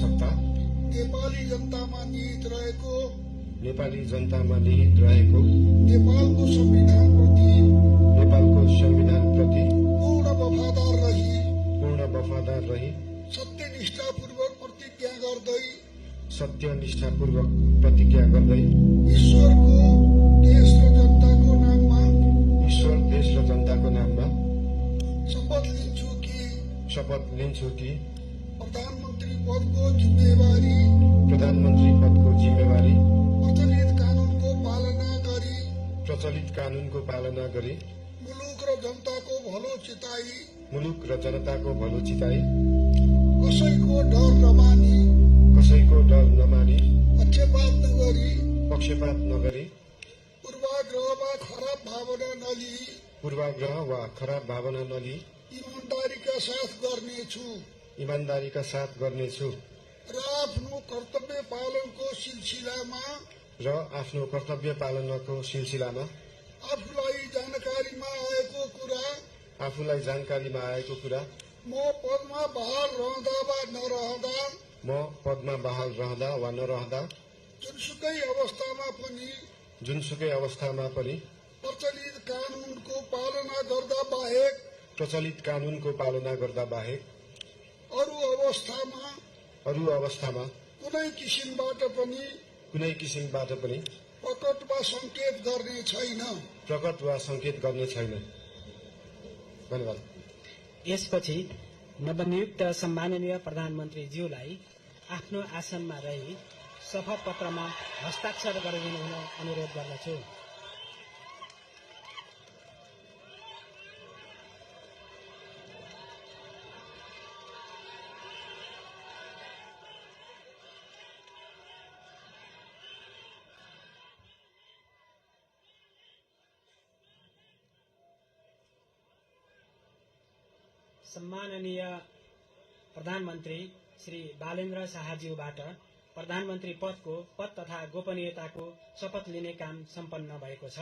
सत्ता नेपाली जनतामा निहित रहेको नेपालको संविधानप्रति पूर्ण वफादार रही सत्यनिष्ठापूर्वक प्रतिज्ञा गर्दै ईश्वर, देश र जनताको नाममा शपथ लिन्छु कि प्रधानमन्त्री पदको जिम्मेवारी प्रचलित कानूनको पालना गरी मुलुक र जनताको भलो चिताई कसैको डर नमानी पक्षपात नगरी पूर्वाग्रह वा खराब भावना नलिई ईमानदारीका साथ गर्नेछु र आफ्नो कर्तव्य पालनको सिलसिलामा आफूलाई जानकारीमा आएको कुरा म पदमा बहाल रहँदा वा नरहँदा जुनसुकै अवस्थामा पनि प्रचलित कानूनको पालना गर्दा बाहेक अरू अवस्थामा कुनै किसिमबाट पनि प्रकट वा संकेत गर्ने छैन। धन्यवाद। यसपछि नवनियुक्त सम्माननीय प्रधानमन्त्रीज्यूलाई आफ्नो आसनमा रही शपथ पत्रमा हस्ताक्षर गरिदिनु हुन अनुरोध गर्दछु। सम्माननीय प्रधानमन्त्री श्री बालेन्द्र शाहज्यूबाट प्रधानमन्त्री पदको पद तथा गोपनीयताको शपथ लिने काम सम्पन्न भएको छ।